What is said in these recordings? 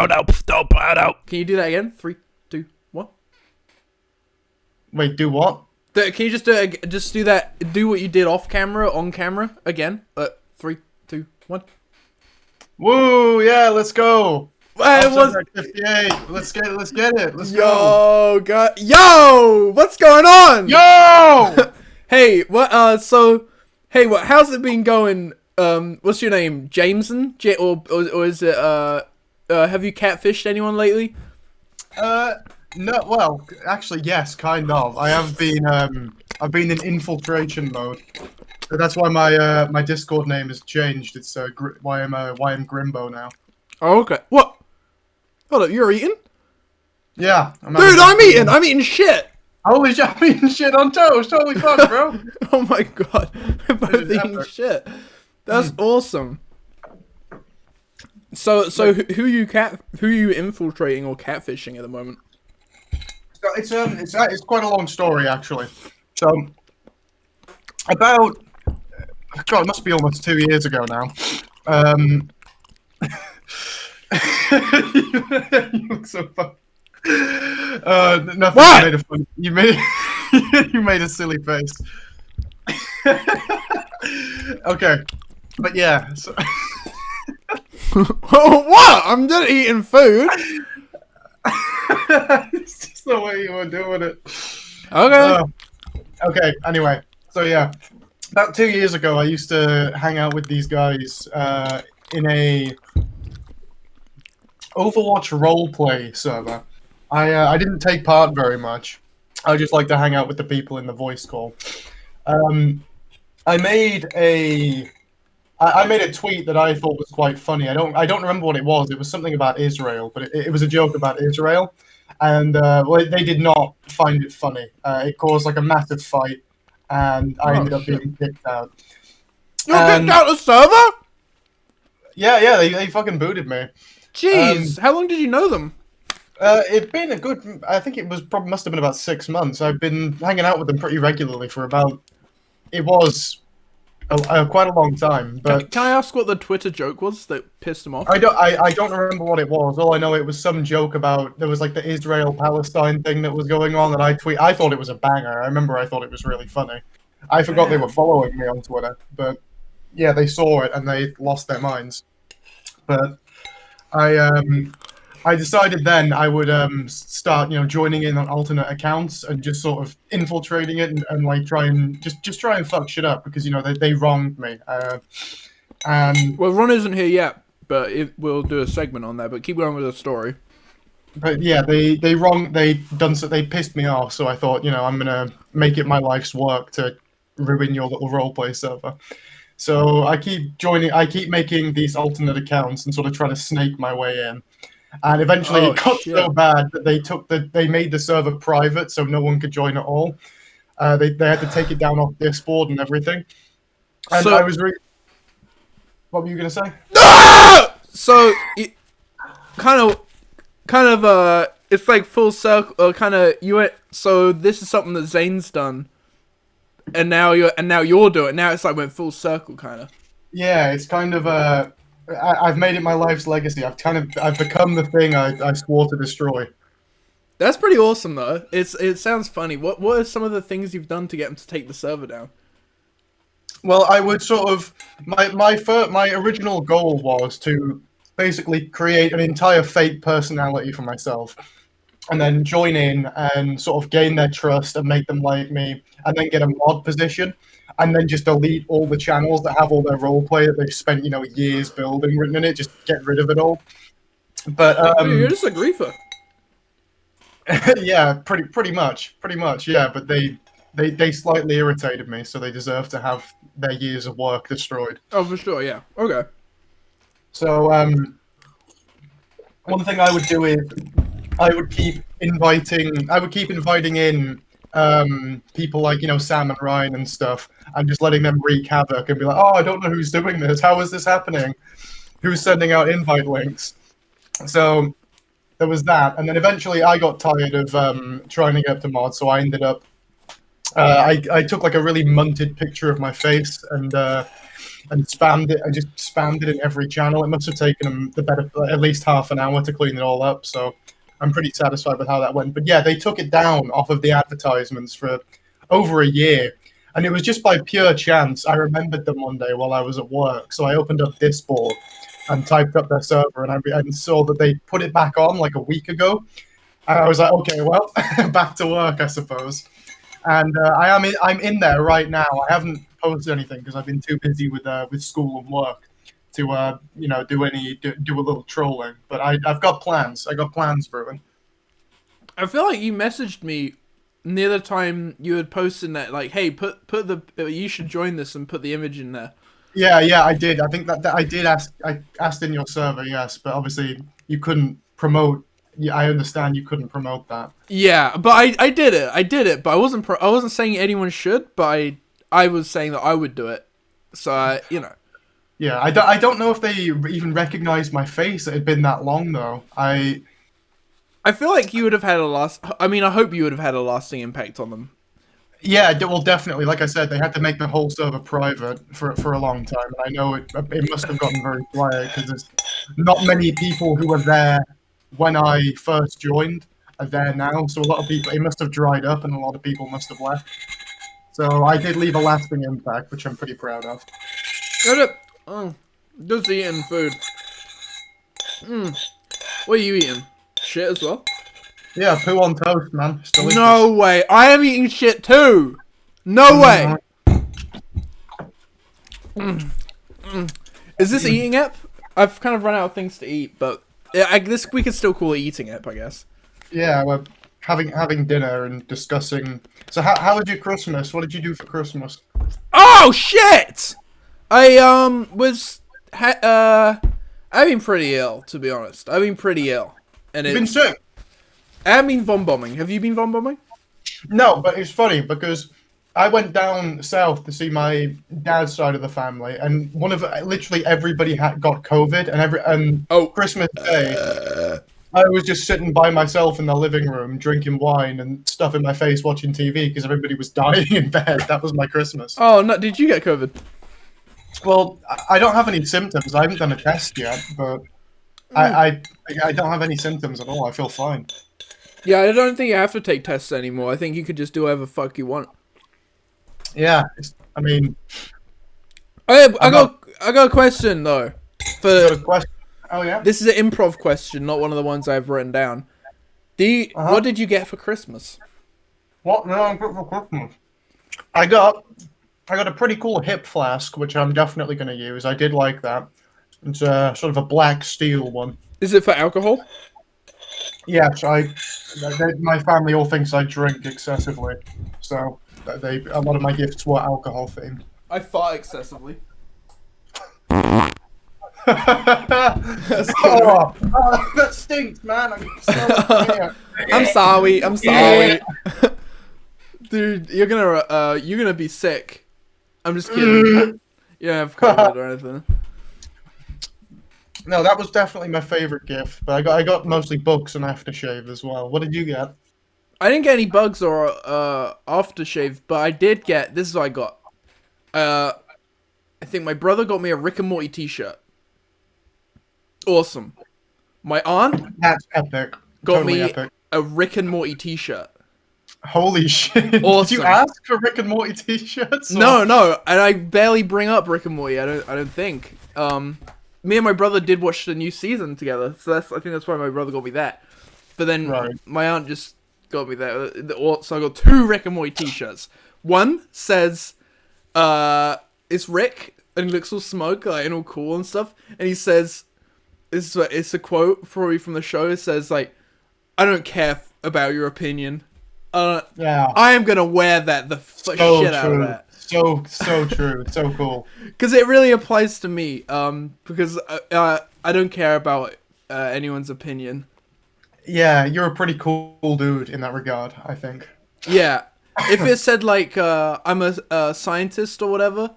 Can you do that again? 3, 2, 1. Wait, do what? Can you just do that? Do what you did off camera, on camera again. 3, 2, 1. Woo! Yeah, let's go. It was 58. Let's get it. Let's go. Yo, what's going on? Yo! Hey, what? What? How's it been going? What's your name? Jameson? Or is it? Have you catfished anyone lately? No. Well, actually, yes, kind of. I've been in infiltration mode. So that's why my Discord name has changed. It's why I'm Grimbo now. Oh, okay. What? Hold up, you're eating? Yeah. Dude, I'm eating shit! Holy shit, I'm eating shit on toast! Holy fuck, bro! Oh my god, we're both eating shit. That's awesome. So who you infiltrating or catfishing at the moment? It's quite a long story, actually. So, about... God, it must be almost 2 years ago now. You look so funny. Nothing. What? You made you made a silly face. Okay, but yeah. So... What? I'm just eating food. It's just the way you were doing it. Okay. Okay. Anyway, so yeah, about 2 years ago, I used to hang out with these guys in a Overwatch roleplay server. I didn't take part very much. I just like to hang out with the people in the voice call. I made a tweet that I thought was quite funny. I don't remember what it was. It was something about Israel, but it was a joke about Israel, and they did not find it funny. It caused like a massive fight, and I ended up being kicked out. You kicked out the server? Yeah, they fucking booted me. Jeez, how long did you know them? It'd been a good. I think it must have been about 6 months. I've been hanging out with them pretty regularly for about. It was quite a long time. But can I ask what the Twitter joke was that pissed them off? I don't remember what it was. All I know, it was some joke about there was like the Israel-Palestine thing that was going on, and I thought it was a banger. I thought it was really funny. I forgot they were following me on Twitter, but yeah, they saw it and they lost their minds. But I decided then I would start, joining in on alternate accounts and just sort of infiltrating it and like try and fuck shit up because they wronged me. And well, Ron isn't here yet, but we'll do a segment on that. But keep going with the story. But yeah, they pissed me off. So I thought, I'm gonna make it my life's work to ruin your little roleplay server. So I keep making these alternate accounts and sort of trying to snake my way in. And eventually it got so bad that they made the server private so no one could join at all. They had to take it down off Discord and everything. And I was what were you gonna say? Ah! So kind of it's like full circle. You went. So this is something that Zane's done, and now you're doing it. Now it's like went full circle, kind of. Yeah, it's kind of I've made it my life's legacy. I've become the thing I swore to destroy. That's pretty awesome, though. It sounds funny. What are some of the things you've done to get him to take the server down? Well, I would sort of my original goal was to basically create an entire fake personality for myself, and then join in and sort of gain their trust and make them like me, and then get a mod position. And then just delete all the channels that have all their roleplay that they've spent, years building written in it. Just get rid of it all. But you're just a griefer. Yeah, pretty much, yeah. But they slightly irritated me, so they deserve to have their years of work destroyed. Oh, for sure, yeah. Okay. So one thing I would do is I would keep inviting in people like Sam and Ryan and stuff, and just letting them wreak havoc and be like, oh, I don't know who's doing this. How is this happening? Who's sending out invite links? So there was that, and then eventually I got tired of trying to get up to mod, so I ended up I took like a really munted picture of my face and and spammed it. I just spammed it in every channel. It must have taken them at least half an hour to clean it all up. So I'm pretty satisfied with how that went. But yeah, they took it down off of the advertisements for over a year. And it was just by pure chance. I remembered them one day while I was at work. So I opened up Discord and typed up their server, and I saw that they put it back on like a week ago. And I was like, okay, well, back to work, I suppose. And I'm in there right now. I haven't posted anything because I've been too busy with school and work to do a little trolling. But I've got plans. I got plans brewing. I feel like you messaged me near the time you had posted that, like, hey, put the you should join this and put the image in there. Yeah, I did. I think that I did ask. I asked in your server, yes, but obviously you couldn't promote. Yeah, I understand you couldn't promote that. Yeah, but I did it, but I wasn't saying anyone should, but I was saying that I would do it. So Yeah, I don't know if they even recognized my face. It had been that long though. I feel like you would have had I hope you would have had a lasting impact on them. Yeah, well, definitely. Like I said, they had to make the whole server private for a long time, and I know it must have gotten very quiet because there's not many people who were there when I first joined are there now. So a lot of people, it must have dried up, and a lot of people must have left. So I did leave a lasting impact, which I'm pretty proud of. Oh, just eating food. What are you eating? Shit as well? Yeah, poo on toast, man. It's delicious. No way. I am eating shit too. No way. Is this eating app? I've kind of run out of things to eat, but we could still call it eating app, I guess. Yeah, we're having dinner and discussing. So how was your Christmas? What did you do for Christmas? Oh shit! I've been pretty ill, to be honest. I've been pretty ill, and You've been sick. I haven't been von bombing. Have you been von bombing? No, but it's funny because I went down south to see my dad's side of the family, and literally everybody got COVID, and Christmas Day, I was just sitting by myself in the living room drinking wine and stuff in my face watching TV because everybody was dying in bed. That was my Christmas. Oh no! Did you get COVID? Well, I don't have any symptoms. I haven't done a test yet, but I don't have any symptoms at all. I feel fine. Yeah, I don't think you have to take tests anymore. I think you could just do whatever the fuck you want. Yeah, I got a question though. Oh yeah. This is an improv question, not one of the ones I've written down. What did you get for Christmas? What? No, I'm good for Christmas. I got a pretty cool hip flask, which I'm definitely going to use. I did like that. It's sort of a black steel one. Is it for alcohol? Yes, my family all thinks I drink excessively, so a lot of my gifts were alcohol themed. I fart excessively. That stinks, man. I'm sorry. Dude, you're gonna be sick. I'm just kidding. You don't have COVID or anything. No, that was definitely my favorite gift. But I got mostly books and aftershave as well. What did you get? I didn't get any bugs or aftershave, but I did get. This is what I got. I think my brother got me a Rick and Morty T-shirt. Awesome. My aunt. That's epic. Got totally me epic. a Rick and Morty T-shirt. Holy shit! Awesome. Did you ask for Rick and Morty T-shirts? No, and I barely bring up Rick and Morty. I don't think. Me and my brother did watch the new season together, so I think that's why my brother got me that. But then my aunt just got me that. So I got 2 Rick and Morty T-shirts. One says, "It's Rick," and he looks all smug, like, and all cool and stuff. And he says, "It's a quote probably from the show." It says like, "I don't care about your opinion. Yeah. I am gonna wear that shit out of that." So true. So cool. Because it really applies to me. Because I don't care about anyone's opinion. Yeah, you're a pretty cool dude in that regard, I think. Yeah. If it said like I'm a scientist or whatever,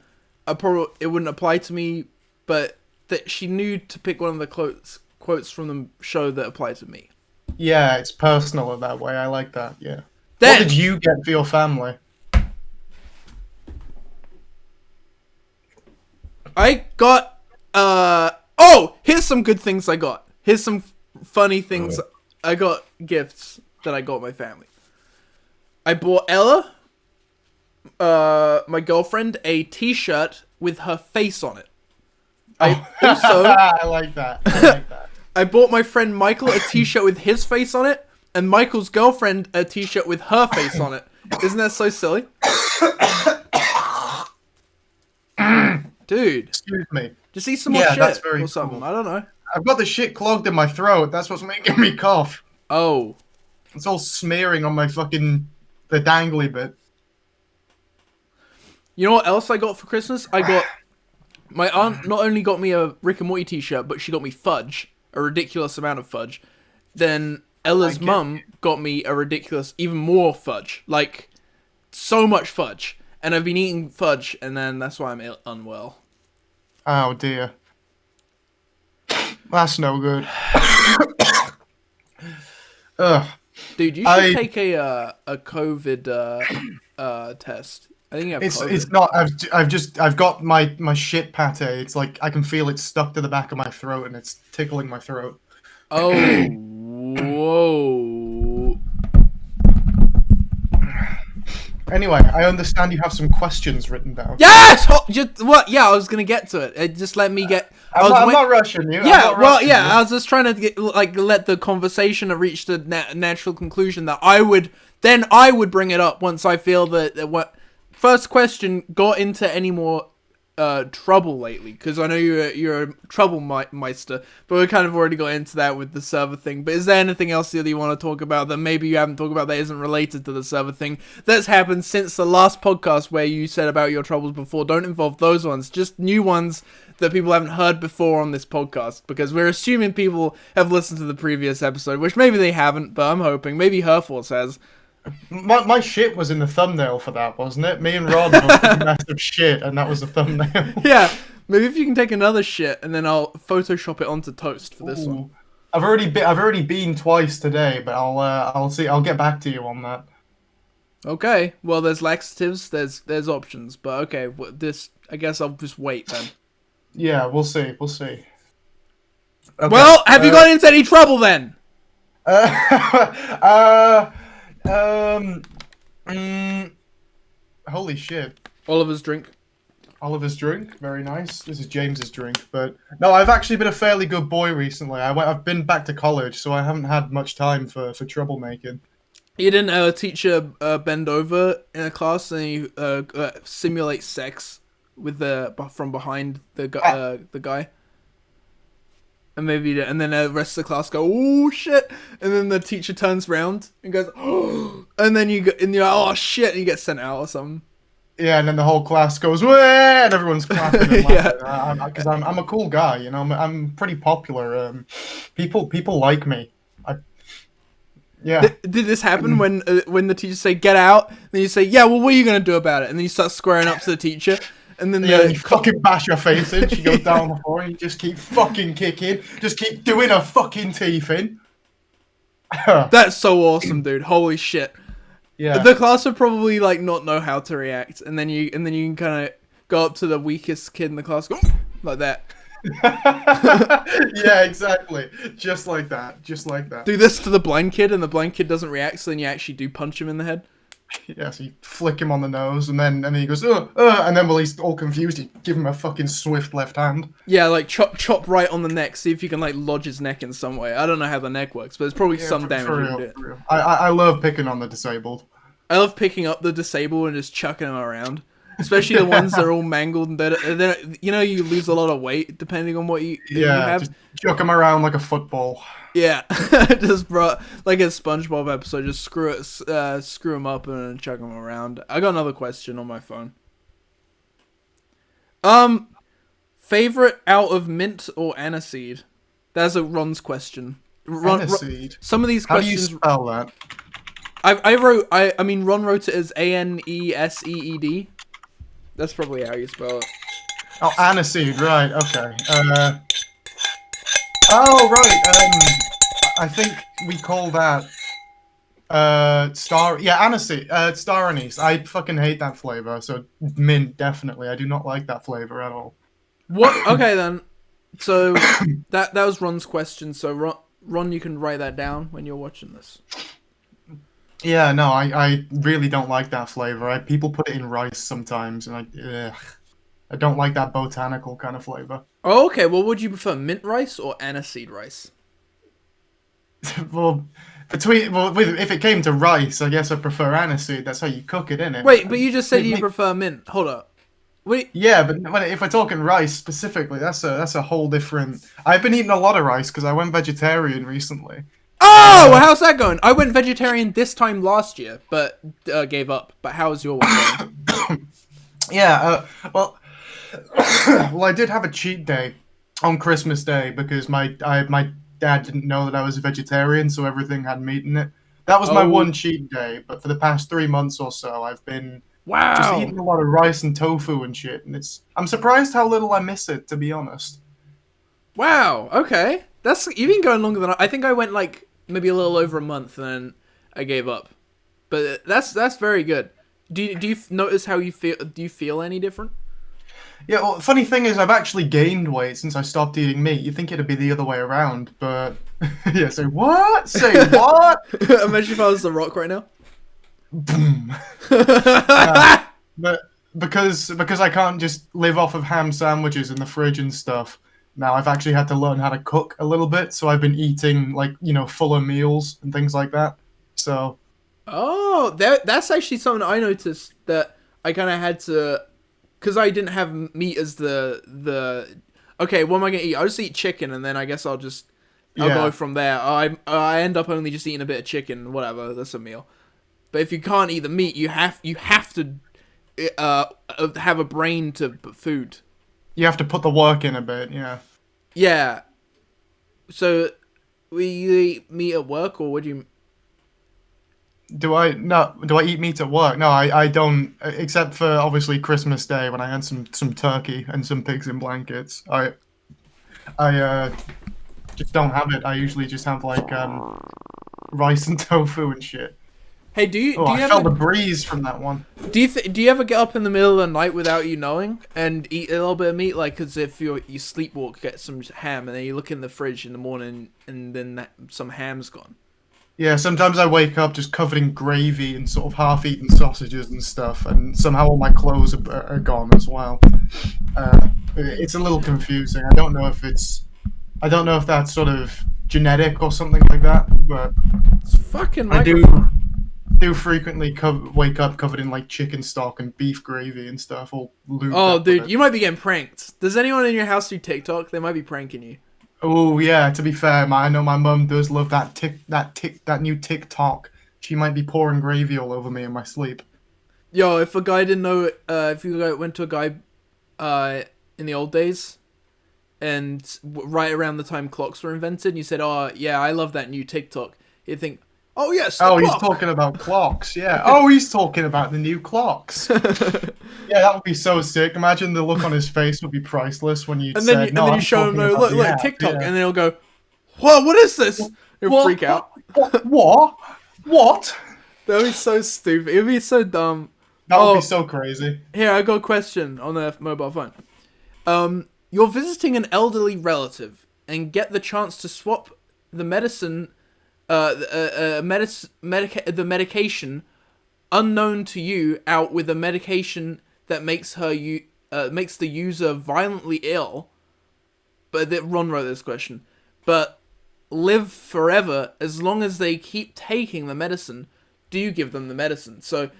it wouldn't apply to me. But that she knew to pick one of the quotes from the show that applied to me. Yeah, it's personal in that way. I like that. Yeah. Then, what did you get for your family? I got oh, here's some good things I got. Here's some funny things. I got gifts that I got my family. I bought Ella, my girlfriend, a t-shirt with her face on it. I also I like that. I like that. I bought my friend Michael a t-shirt with his face on it, and Michael's girlfriend a t-shirt with her face on it. Isn't that so silly? Dude. Excuse me. Just eat some more shit that's very or something. cool. I don't know. I've got the shit clogged in my throat. That's what's making me cough. Oh. It's all smearing on my fucking... the dangly bit. You know what else I got for Christmas? I got... My aunt not only got me a Rick and Morty t-shirt, but she got me fudge. A ridiculous amount of fudge. Then Ella's mum got me a ridiculous, even more fudge. Like, so much fudge. And I've been eating fudge, and then that's why I'm unwell. Oh, dear. That's no good. Ugh. Dude, you should take a COVID test. I think you have COVID. It's not. I've got my shit pate. It's like I can feel it stuck to the back of my throat and it's tickling my throat. Oh, whoa. Anyway, I understand you have some questions written down. Yes! What? Yeah, I was gonna get to it. Just let me get. I'm not rushing you. Yeah, I was just trying to get, let the conversation reach the natural conclusion that I would bring it up once I feel that what first question got into any more trouble lately, because I know you're a troublemaster, but we kind of already got into that with the server thing. But is there anything else that you want to talk about that maybe you haven't talked about that isn't related to the server thing that's happened since the last podcast where you said about your troubles before? Don't involve those ones, just new ones that people haven't heard before on this podcast, because we're assuming people have listened to the previous episode, which maybe they haven't, but I'm hoping. Maybe Herforce has. My shit was in the thumbnail for that, wasn't it? Me and Rod were massive shit, and that was the thumbnail. Yeah, maybe if you can take another shit and then I'll Photoshop it onto toast for this one. I've already been twice today, but I'll see. I'll get back to you on that. Okay, well, there's laxatives, there's options, but okay, this I guess I'll just wait then. Yeah, we'll see. We'll see. Okay. Well, have you got into any trouble then? Holy shit. Oliver's drink. Oliver's drink, very nice. This is James's drink, but no, I've actually been a fairly good boy recently. I've been back to college, so I haven't had much time for troublemaking. You didn't a teacher bend over in a class and you simulate sex with from behind the guy? And maybe, and then the rest of the class go, oh shit, and then the teacher turns around and goes, oh, and then you're like, oh shit, and you get sent out or something. Yeah, and then the whole class goes, wah, and everyone's clapping and laughing. Because I'm a cool guy, you know. I'm pretty popular. People like me. Yeah. Did this happen when the teacher say get out? Then you say, yeah, well, what are you gonna do about it? And then you start squaring up to the teacher. And then you fucking bash her face in. She goes down on the floor and you just keep fucking kicking. Just keep doing her fucking teeth in. That's so awesome, dude. Holy shit. Yeah. The class would probably like not know how to react, and then you can kind of go up to the weakest kid in the class, go like that. Yeah, exactly. Just like that. Just like that. Do this to the blind kid, and the blind kid doesn't react, so then you actually do punch him in the head. Yeah, so you flick him on the nose, and then he goes, and then while he's all confused, you give him a fucking swift left hand. Yeah, like chop right on the neck, see if you can like lodge his neck in some way. I don't know how the neck works, but it's probably some damage. For real. I love picking on the disabled. I love picking up the disabled and just chucking them around. Especially the ones that are all mangled and then you know, you lose a lot of weight depending on what you have. Just chuck them around like a football. Yeah, just brought like a SpongeBob episode. Just screw them up and chuck them around. I got another question on my phone. Favorite out of mint or aniseed? That's a Ron's question. Aniseed. Some of these questions. How do you spell that? I mean Ron wrote it as ANESEED. That's probably how you spell it. Oh, aniseed, right? Okay. Oh, right. I think we call that aniseed. Star anise. I fucking hate that flavor. So mint, definitely. I do not like that flavor at all. What? Okay then. So that was Ron's question. So Ron, you can write that down when you're watching this. Yeah, no, I really don't like that flavor. People put it in rice sometimes, and I don't like that botanical kind of flavor. Oh, okay. Well, would you prefer mint rice or aniseed rice? Well, if it came to rice, I guess I prefer aniseed. That's how you cook it, innit? Wait, but you just said you prefer mint. Hold up. Wait. Yeah, but if we're talking rice specifically, that's a whole different. I've been eating a lot of rice because I went vegetarian recently. Oh, well, how's that going? I went vegetarian this time last year, but gave up. But how's your one going? Yeah, well, well, I did have a cheat day on Christmas Day because my dad didn't know that I was a vegetarian, so everything had meat in it. That was my one cheat day, but for the past 3 months or so, I've been just Wow. eating a lot of rice and tofu and shit, and I'm surprised how little I miss it, to be honest. Wow. Okay. You've been going longer than I think. I went like maybe a little over a month, and then I gave up. But that's very good. Do you notice how you feel? Do you feel any different? Yeah, well, funny thing is, I've actually gained weight since I stopped eating meat. You'd think it'd be the other way around, but yeah. Say what? Say what? Imagine if I was The Rock right now. Boom. But because I can't just live off of ham sandwiches in the fridge and stuff. Now I've actually had to learn how to cook a little bit, so I've been eating like fuller meals and things like that. So Oh, that's actually something I noticed that I kind of had to, because I didn't have meat as the. Okay, what am I gonna eat? I'll just eat chicken, and then I guess I'll go from there. I end up only just eating a bit of chicken, whatever. That's a meal. But if you can't eat the meat, you have to have a brain to put food. you have to put the work in a bit. Yeah. Yeah. So, we eat meat at work, or would you? Do I eat meat at work? No, I don't. Except for obviously Christmas Day when I had some turkey and some pigs in blankets. I just don't have it. I usually just have like rice and tofu and shit. Hey, do you I ever felt the breeze from that one. do you ever get up in the middle of the night without you knowing and eat a little bit of meat, like as if you sleepwalk, get some ham, and then you look in the fridge in the morning and then some ham's gone? Yeah, sometimes I wake up just covered in gravy and sort of half-eaten sausages and stuff, and somehow all my clothes are gone as well. It's a little confusing. I don't know if that's sort of genetic or something like that, but It's fucking I microphone. do frequently wake up covered in like chicken stock and beef gravy and stuff, all lubed Oh, up with dude, it. you might be getting pranked. Does anyone in your house do TikTok? They might be pranking you. Oh yeah, to be fair, I know my mum does love that new TikTok. She might be pouring gravy all over me in my sleep. Yo, if a guy didn't know, if you went to a guy, in the old days, and right around the time clocks were invented, and you said, "Oh yeah, I love that new TikTok," he'd think, "Oh yes, the Oh, he's clock." talking about clocks, yeah. Oh, he's talking about the new clocks. Yeah, that would be so sick. Imagine the look on his face would be priceless when you said, And "No, then you I'm show him, talking no, about look, the app." TikTok, Yeah. and then he'll go, "Whoa, what is this?" He'll What? freak out. What? What? That'd be so stupid. It'd be so dumb. That would Oh, be so crazy. here, I got a question on a mobile phone. You're visiting an elderly relative and get the chance to swap the medicine, the medication unknown to you out with a medication that makes makes the user violently ill. But Ron wrote this question. But live forever as long as they keep taking the medicine. Do you give them the medicine? So,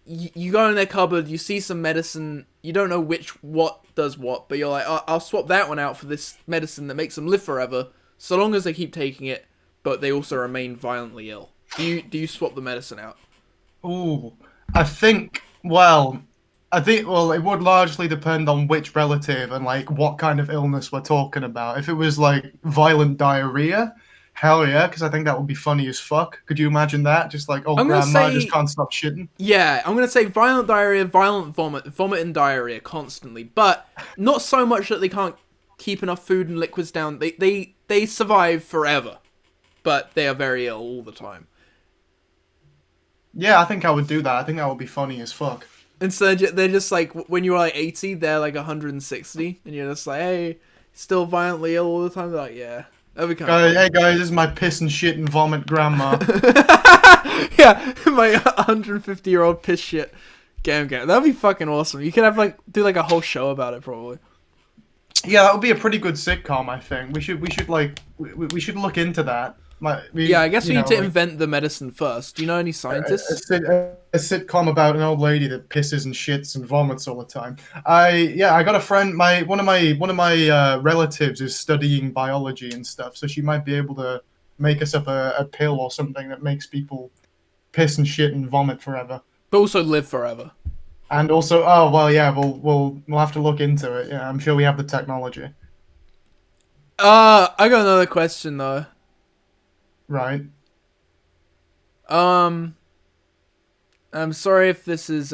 you go in their cupboard, you see some medicine, you don't know what does what, but you're like, oh, I'll swap that one out for this medicine that makes them live forever, so long as they keep taking it, but they also remain violently ill. Do you swap the medicine out? Ooh, well, it would largely depend on which relative and like what kind of illness we're talking about. If it was like violent diarrhea, hell yeah, because I think that would be funny as fuck. Could you imagine that? Just like, oh, I'm gonna grandma say, just can't stop shitting. yeah, I'm gonna say violent diarrhea, violent vomit and diarrhea constantly, but not so much that they can't keep enough food and liquids down. They survive forever, but they are very ill all the time. Yeah, I think I would do that. I think that would be funny as fuck. Instead, they're just like when you're like 80, they're like 160, and you're just like, hey, still violently ill all the time. They're like, yeah, that'd be kind of Hey guys, this is my piss and shit and vomit grandma. yeah, my 150-year-old piss shit game. That'd be fucking awesome. You could have like do like a whole show about it probably. Yeah, that would be a pretty good sitcom. I think we should look into that. Yeah, I guess we need to like, invent the medicine first. Do you know any scientists? a sitcom about an old lady that pisses and shits and vomits all the time. I got a friend. One of my relatives is studying biology and stuff, so she might be able to make us up a pill or something that makes people piss and shit and vomit forever. But also live forever. And also, oh well, yeah, we'll have to look into it. Yeah, I'm sure we have the technology. I got another question though. Right. I'm sorry if this is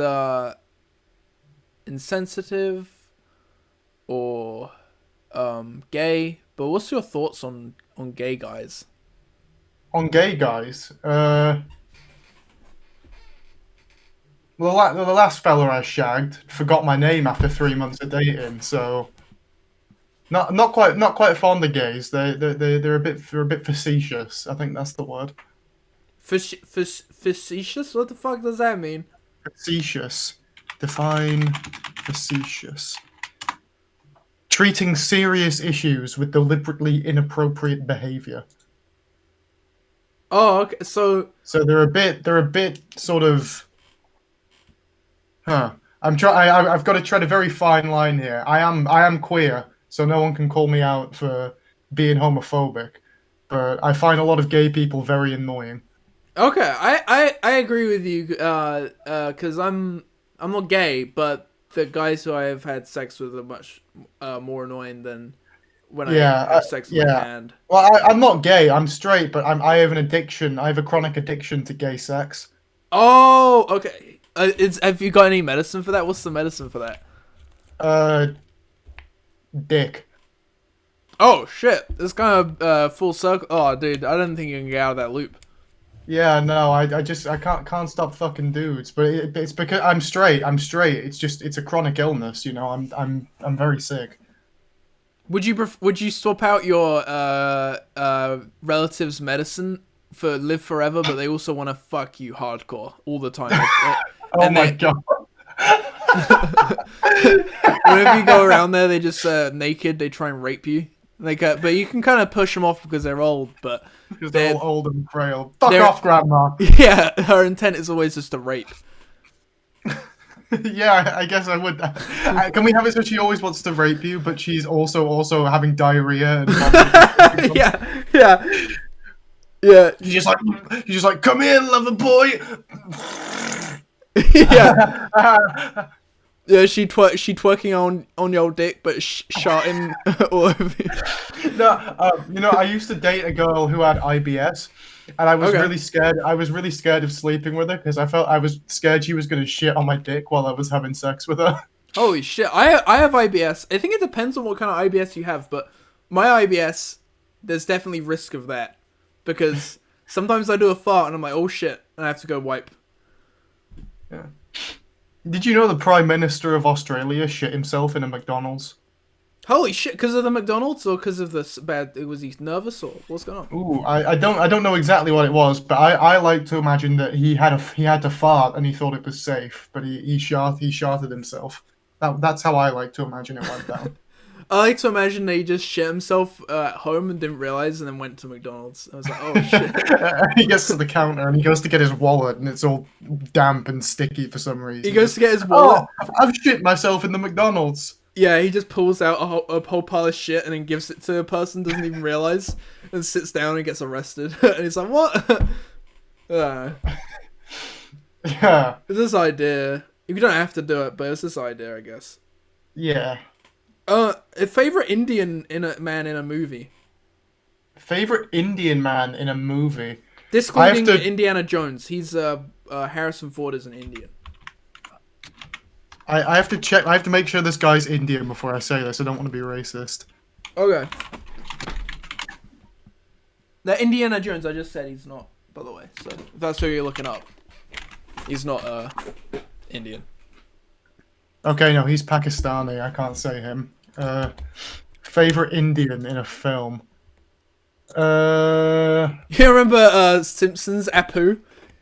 insensitive or gay, but what's your thoughts on gay guys? On gay guys, well, the last fella I shagged forgot my name after 3 months of dating, so not quite fond of gays. They're a bit facetious. I think that's the word. Facetious? What the fuck does that mean? Facetious. Define facetious. Treating serious issues with deliberately inappropriate behavior. Oh, okay. So they're a bit sort of. Huh. I've got to tread a very fine line here. I am queer, so no one can call me out for being homophobic. But I find a lot of gay people very annoying. okay, I agree with you. Cause I'm not gay, but the guys who I have had sex with are much more annoying than when I have sex with my hand. Well, I'm not gay. I'm straight, but I have an addiction. I have a chronic addiction to gay sex. Oh, okay. Have you got any medicine for that? What's the medicine for that? Dick. Oh shit! It's kind of full circle. Oh, dude, I don't think you can get out of that loop. Yeah, no, I can't stop fucking dudes. But it's because I'm straight. It's a chronic illness. You know, I'm very sick. Would you swap out your relative's medicine for live forever, but they also want to fuck you hardcore all the time? Oh my god. Whenever you go around there, they just naked. They try and rape you. But you can kind of push them off because they're old. But because they're all old and frail. Fuck off, grandma. Yeah, her intent is always just to rape. Yeah, I guess I would. Can we have it so she always wants to rape you, but she's also having diarrhea? And yeah. She's just like, come here, lover boy. Yeah. Yeah, she twerking on your dick, but shouting all over you. No, I used to date a girl who had IBS, and I was really scared. I was really scared of sleeping with her because I was scared she was gonna shit on my dick while I was having sex with her. Holy shit! I have IBS. I think it depends on what kind of IBS you have, but my IBS, there's definitely risk of that because sometimes I do a fart and I'm like, oh shit, and I have to go wipe. Yeah. Did you know the Prime Minister of Australia shit himself in a McDonald's? Holy shit! Because of the McDonald's or because of the bad? Was he nervous or what's going on? Ooh, I don't know exactly what it was, but I like to imagine that he had to fart and he thought it was safe, but he sharted himself. That's how I like to imagine it went down. I like to imagine that he just shit himself at home and didn't realize, and then went to McDonald's. I was like, oh shit. He gets to the counter and he goes to get his wallet, and it's all damp and sticky for some reason. He goes to get his wallet. Oh, I've shit myself in the McDonald's. Yeah, he just pulls out a whole pile of shit and then gives it to a person, doesn't even realize, and sits down and gets arrested. And he's like, what? Yeah. It's this idea. You don't have to do it, but it's this idea, I guess. Yeah. A favorite Indian man in a movie. Favorite Indian man in a movie. Discluding Indiana Jones. He's Harrison Ford is an Indian. I have to check. I have to make sure this guy's Indian before I say this. I don't want to be racist. Okay. The Indiana Jones, I just said he's not, by the way. So if that's who you're looking up, he's not Indian. Okay, no, he's Pakistani. I can't say him. Favorite Indian in a film. Uh, You remember Simpsons Apu?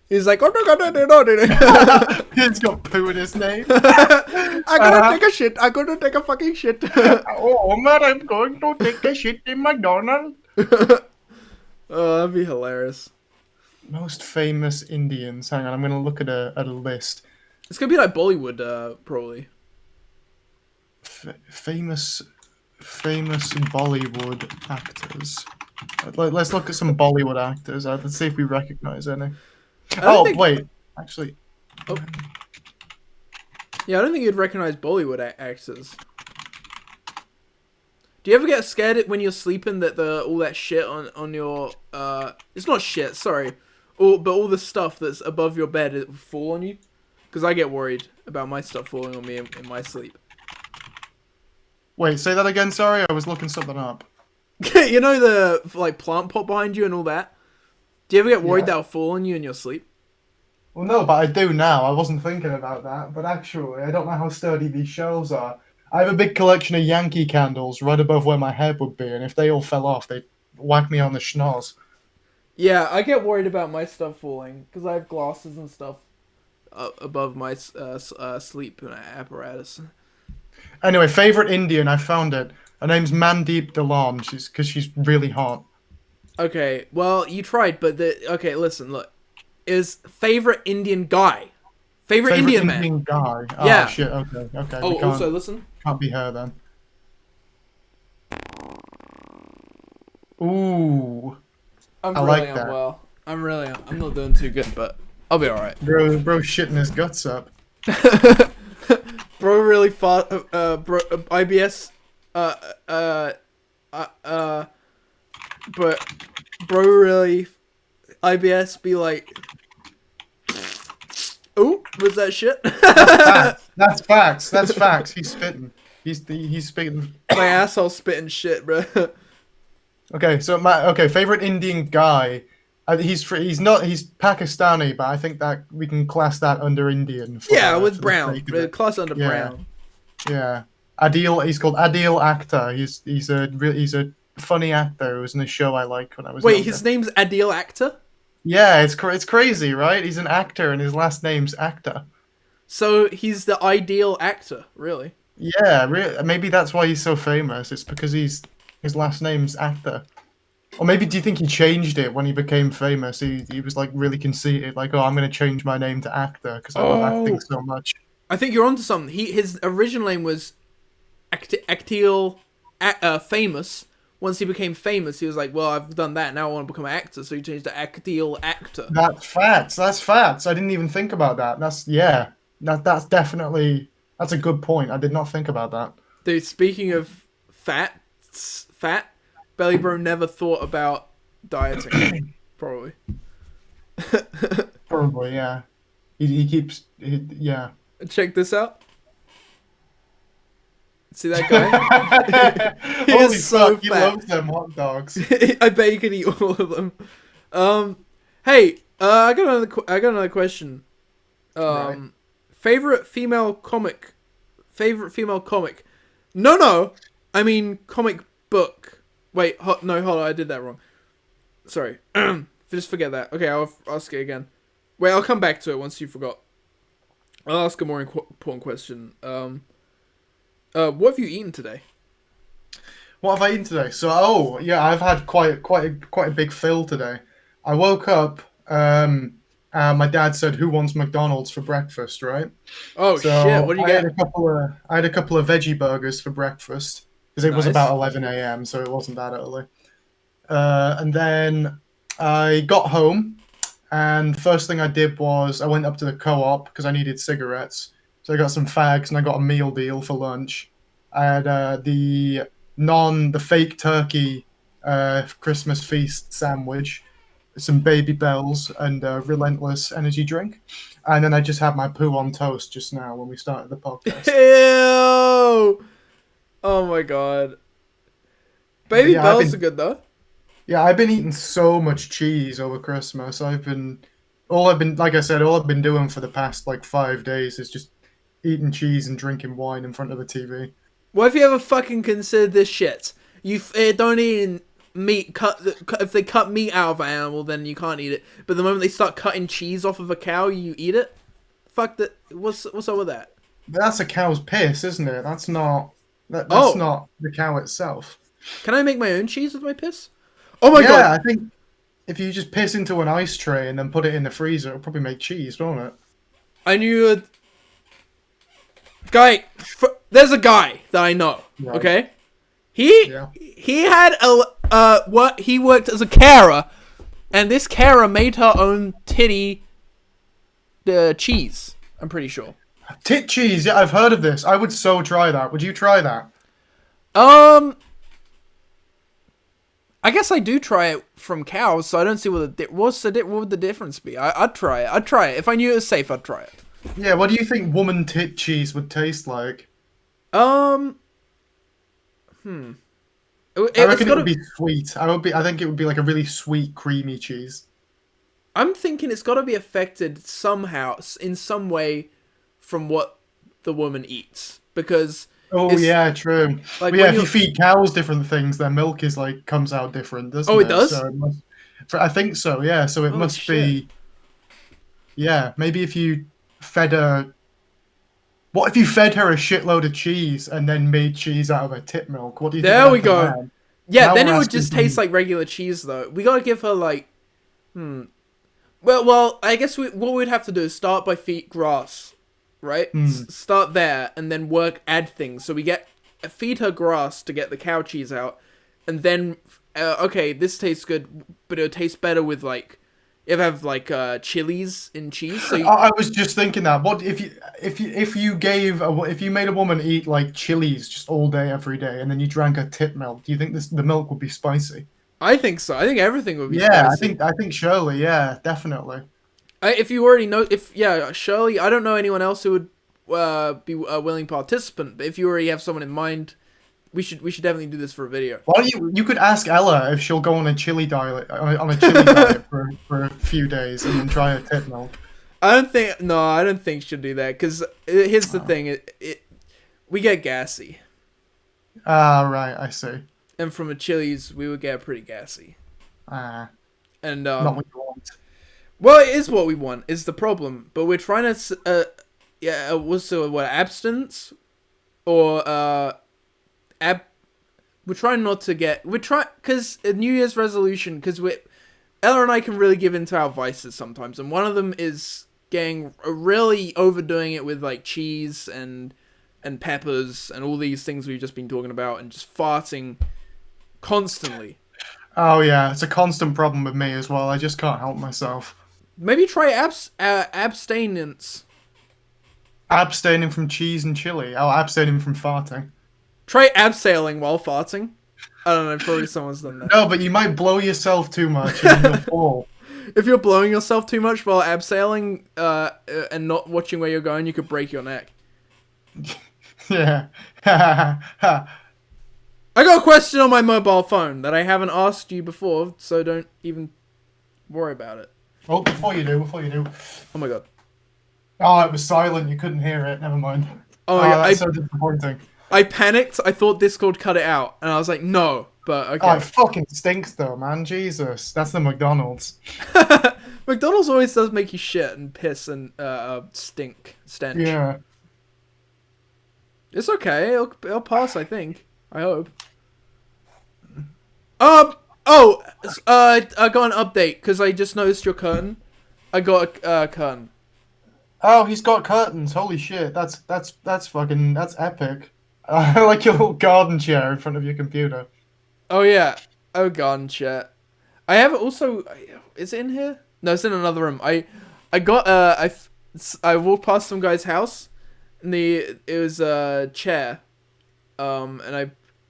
He's like, oh no, no, no, no, no, no. he's got poo in his name. I gotta take a shit. I gotta take a fucking shit. Oh, man, I'm going to take a shit in McDonald's. Oh, that'd be hilarious. Most famous Indians. Hang on, I'm gonna look at a list. It's gonna be like Bollywood, probably. Famous Bollywood actors. Let's look at some Bollywood actors. Let's see if we recognize any. Oh, wait. Actually, Oh. Yeah, I don't think you'd recognize Bollywood actors. Do you ever get scared when you're sleeping that all that shit on your it's not shit, sorry, but all the stuff that's above your bed will fall on you? Because I get worried about my stuff falling on me in my sleep. wait, say that again. Sorry, I was looking something up. You know the like plant pot behind you and all that. Do you ever get worried Yeah. that'll fall on you in your sleep? Well, no, but I do now. I wasn't thinking about that. But actually, I don't know how sturdy these shelves are. I have a big collection of Yankee candles right above where my head would be, and if they all fell off, they'd whack me on the schnoz. Yeah, I get worried about my stuff falling because I have glasses and stuff above my sleep apparatus. Anyway, favorite Indian, I found it. Her name's Mandeep Dhillon. She's really hot. Okay, well, you tried, but okay, listen, look. Is favorite Indian guy. Favorite Indian man. guy. Oh, Yeah. shit. Okay. Okay. Oh, we can't, also, listen. can't be her then. Ooh, I'm I really like that. unwell. I'm not doing too good, but I'll be alright. bro, shitting his guts up. Bro really fought, IBS, but bro really, IBS be like, oh, was that shit? That's facts. That's facts. He's spitting. He's spitting. My asshole spitting shit, bro. Okay, so favorite Indian guy. He's Pakistani, but I think that we can class that under Indian. Yeah, for with the brown, sake of it. class under Yeah. brown. Yeah, Adil. He's called Adil Akhtar. He's a funny actor who was in a show I liked when I was Wait, younger. his name's Adil Akhtar? Yeah, it's crazy, right? He's an actor and his last name's Akhtar. So he's the ideal actor, really. Yeah, maybe that's why he's so famous. It's because his last name's Akhtar. Or maybe do you think he changed it when he became famous? He was like really conceited, like, oh, I'm gonna change my name to Actor because I love acting so much. I think you're onto something. His original name was Actil Famous. Once he became famous, he was like, well, I've done that, now I want to become an actor, so he changed to Actil Actor. That's facts. That's facts. I didn't even think about that. That's definitely that's a good point. I did not think about that. Dude, speaking of fat, Belly Bro never thought about dieting. Probably. Probably, yeah. He keeps, yeah. Check this out. See that guy? He Holy is so fuck, he fat. loves them hot dogs. I bet you could eat all of them. Hey, I got another question. Right. Favorite female comic. No, I mean comic book. Wait, hold on, I did that wrong. Sorry. Just forget that. Okay, I'll ask it again. Wait, I'll come back to it once you forgot. I'll ask a more important question. What have you eaten today? What have I eaten today? So, yeah, I've had quite a big fill today. I woke up. My dad said, "Who wants McDonald's for breakfast?" Right? Oh So shit! What do you I get? had a couple of veggie burgers for breakfast because it was Nice. about 11 a.m. So it wasn't that early. And then I got home, and the first thing I did was I went up to the co-op because I needed cigarettes. So I got some fags and I got a meal deal for lunch. I had the fake turkey Christmas feast sandwich, some baby bells, and a relentless energy drink. And then I just had my poo on toast just now when we started the podcast. Ew! Oh my god. Baby Yeah, bells are good though. Yeah, I've been eating so much cheese over Christmas. Like I said, all I've been doing for the past like 5 days is just eating cheese and drinking wine in front of the TV. What if you ever fucking considered this shit? Don't eat meat. If they cut meat out of an animal, then you can't eat it. But the moment they start cutting cheese off of a cow, you eat it. Fuck that. What's up with that? That's a cow's piss, isn't it? That's not that's Oh, not the cow itself. can I make my own cheese with my piss? Oh my Yeah, god! I think if you just piss into an ice tray and then put it in the freezer, it'll probably make cheese, won't it? I knew a guy. There's a guy that I know. Right. Okay, he Yeah. he had what he worked as a carer, and this carer made her own titty cheese. I'm pretty sure. Tit cheese, yeah, I've heard of this. I would so try that. Would you try that? I guess I do try it from cows, so I don't see what what would the difference be. I'd try it. I'd try it if I knew it was safe. I'd try it. Yeah, what do you think woman tit cheese would taste like? I reckon it would be sweet. I think it would be like a really sweet, creamy cheese. I'm thinking it's got to be affected somehow, in some way, from what the woman eats, because. Oh yeah, true. Like, But yeah, when if you you feed cows different things, their milk is like comes out different, doesn't Oh, it? it does? So it must, I think so. Yeah, so it Holy must shit. be. Yeah, maybe if you fed her. What if you fed her a shitload of cheese and then made cheese out of her tit milk? What do you think? There we would go. happen then? Yeah, Now then we're it would asking just taste some- like regular cheese, though. We gotta give her like, Well, I guess what we'd have to do is start by feed grass, right? Start there and then add things. So we feed her grass to get the cow cheese out, and then okay, this tastes good, but it'll taste better with like, have like chilies in cheese. So I was just thinking that. What if you made a woman eat like chilies just all day every day, and then you drank her tit milk? Do you think the milk would be spicy? I think so. I think everything would be Yeah, spicy. I think surely, yeah, definitely. If you already know, Shirley, I don't know anyone else who would be a willing participant. But if you already have someone in mind, we should definitely do this for a video. Why don't you could ask Ella if she'll go on a chili diet on a chili diet for a few days and then try her tit milk. I don't think she'll do that, because here's the thing: we get gassy, Ah, right, I see. and from a Chili's we would get pretty gassy. Ah, And not what you want. well, it is what we want is the problem, but we're trying to abstinence or we're trying not to get because a New Year's resolution, because Ella and I can really give into our vices sometimes, and one of them is getting really overdoing it with like cheese and peppers and all these things we've just been talking about, and just farting constantly. Oh yeah, it's a constant problem with me as well. I just can't help myself. Maybe try abstinence. Abstaining from cheese and chili. Oh, abstaining from farting. Try abseiling while farting. I don't know, probably someone's done that. No, but you might blow yourself too much and you'll fall. If you're blowing yourself too much while abseiling and not watching where you're going, you could break your neck. Yeah. I got a question on my mobile phone that I haven't asked you before, so don't even worry about it. Oh, before you do. Oh my god. Oh, it was silent. You couldn't hear it. Never mind. Oh my god. That's so disappointing. I panicked. I thought Discord cut it out, and I was like, no. But okay. Oh, it fucking stinks though, man. Jesus, that's the McDonald's. McDonald's always does make you shit and piss and stench. Yeah. It's okay. It'll pass, I think. I hope. I got an update because I just noticed your curtain. I got a curtain. Oh, he's got curtains. Holy shit, that's epic. I like your little garden chair in front of your computer. Oh yeah. Oh god, shit. I have also. Is it in here? No, it's in another room. I got I walked past some guy's house, and it was a chair, and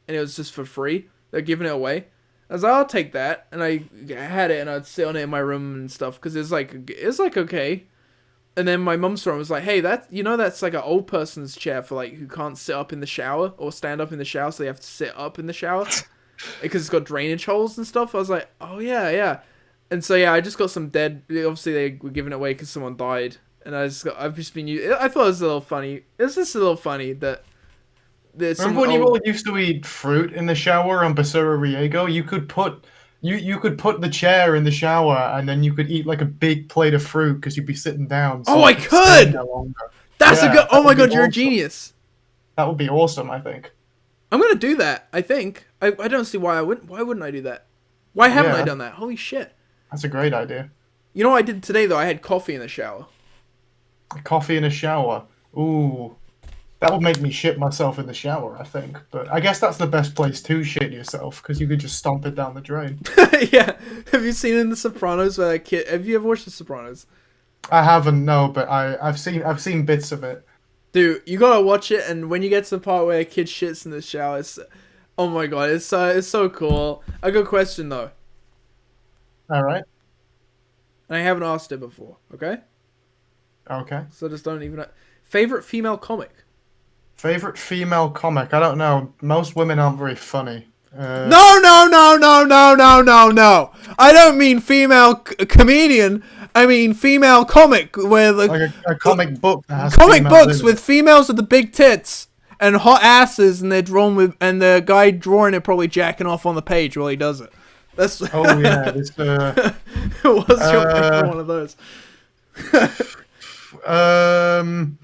it was just for free. They're giving it away. I was like, I'll take that, and I had it, and I'd sit on it in my room and stuff, because it's like okay. And then my mum's friend was like, hey, that's like an old person's chair for like who can't sit up in the shower or stand up in the shower, so they have to sit up in the shower because it's got drainage holes and stuff. I was like, oh yeah. And so yeah, I just got some dead. Obviously they were giving it away because someone died, and I've just been I thought it was a little funny. It's just a little funny that there's some Remember when you old. all used to eat fruit in the shower on Basura Riego? You could put the chair in the shower and then you could eat like a big plate of fruit because you'd be sitting down. So Oh, you I stay in could. there longer. That's a Yeah, good. Oh that my would be god, you're a awesome. genius. That would be awesome, I think. I'm gonna do that. I think. I don't see why I wouldn't. Why wouldn't I do that? Why haven't I Yeah. done that? Holy shit. That's a great idea. You know what I did today though? I had coffee in the shower. Coffee in a shower. Ooh. That would make me shit myself in the shower, I think. But I guess that's the best place to shit yourself because you could just stomp it down the drain. Yeah. Have you seen in The Sopranos where that kid? Have you ever watched The Sopranos? I haven't, no, but I've seen bits of it. Dude, you gotta watch it, and when you get to the part where a kid shits in the shower, oh my god, it's so cool. A good question though, All right. and I haven't asked it before. Okay, Okay. so just don't even. Favorite female comic? Favorite female comic? I don't know. Most women aren't very funny. No, no, no, no, no, no, no, no. I don't mean female comedian. I mean female comic where the Like a comic book that has comic females books in it. with females with the big tits and hot asses, and they're drawn with, and the guy drawing it probably jacking off on the page while he does it. That's Oh yeah, this what's your favorite one of those? um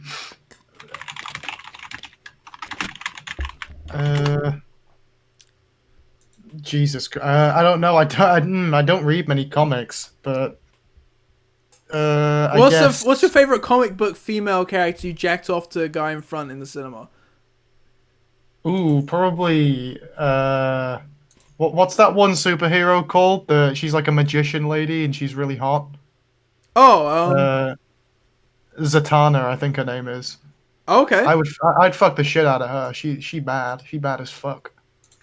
Jesus Christ. I don't know. I don't read many comics, but I guess What's your favorite comic book female character you jacked off to a guy in front in the cinema? ooh, probably what's that one superhero called? She's like a magician lady and she's really hot. Oh, Zatanna, I think her name is. okay. I'd fuck the shit out of her. She bad. She bad as fuck.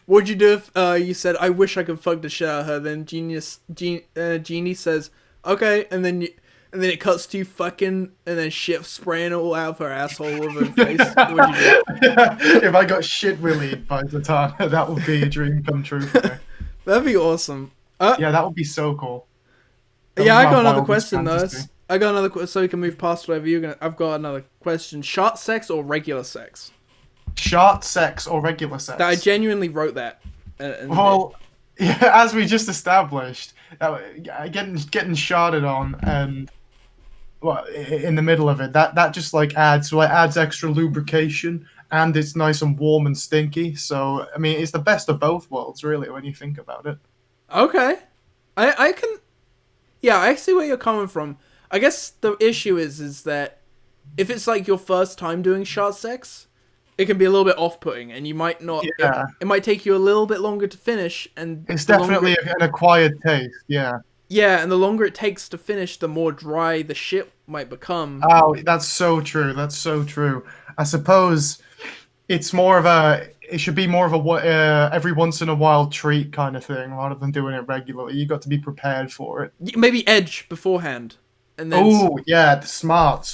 What'd you do if you said, "I wish I could fuck the shit out of her"? Then Genie says, "Okay," and then it cuts to you fucking, and then shit spraying all out of her asshole over her face. What'd you do? If I got shit willied by Zatanna, that would be a dream come true for me. That'd be awesome. Yeah, that would be so cool. That Yeah, was I my got another wildest question though. fantasy. I got another so we can move past whatever you're gonna. I've got another question: shot sex or regular sex? Shot sex or regular sex? That I genuinely wrote that. Well, yeah, as we just established, getting shotted on and well, in the middle of it, that just like adds extra lubrication and it's nice and warm and stinky. So I mean, it's the best of both worlds, really, when you think about it. Okay, I can. Yeah, I see where you're coming from. I guess the issue is that if it's like your first time doing shot sex, it can be a little bit off-putting, and you might not. Yeah. It might take you a little bit longer to finish, and It's the longer- definitely an acquired taste. Yeah. yeah, and the longer it takes to finish, the more dry the shit might become. Oh, that's so true. That's so true. I suppose it's more of a. It should be more of a every once in a while treat kind of thing, rather than doing it regularly. You got to be prepared for it. Maybe edge beforehand, and then. Oh yeah, smart.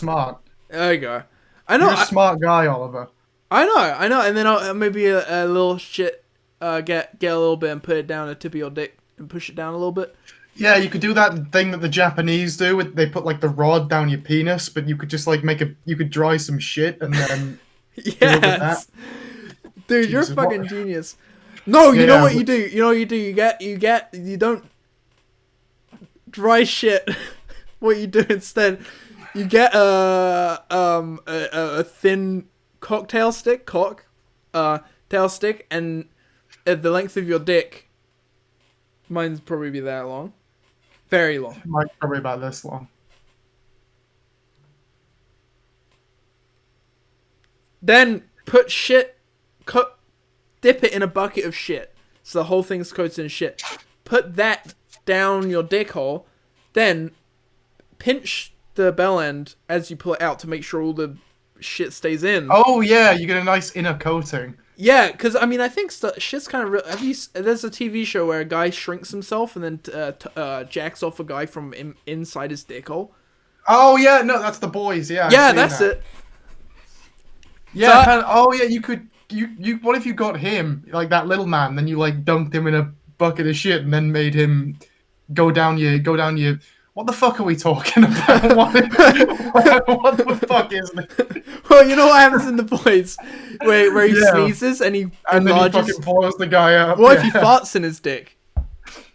There you go. I know. You're a smart guy, Oliver. I know, and then I'll maybe a little shit, get a little bit and put it down the tip of your dick and push it down a little bit. Yeah, you could do that thing that the Japanese do. They put like the rod down your penis, but you could just like you could dry some shit and then. Yes, dude, you're a Jesus, fucking what- genius. No, you Yeah, know what you do. You know what you do. You don't dry shit. What you do instead, you get a thin cocktail stick, tail stick, and at the length of your dick. Mine's probably be that long, very long. Mine's probably about this long. Then put shit, dip it in a bucket of shit, so the whole thing's coated in shit. Put that down your dick hole, then pinch the bell end as you pull it out to make sure all the shit stays in. Oh yeah, you get a nice inner coating. Yeah, because I mean, I think shit's kind of real. There's a TV show where a guy shrinks himself and then jacks off a guy from inside his dick hole. Oh yeah, no, that's the boys. Yeah, I've Yeah, seen that's that. it. Yeah. So Oh yeah, you could. You. What if you got him like that little man? Then you like dunked him in a bucket of shit and then made him go down your. What the fuck are we talking about? What the fuck is this? Well, you know what happens in The Boys, where he Yeah. sneezes and he And then he enlarges. fucking blows the guy up. What if he farts in his dick?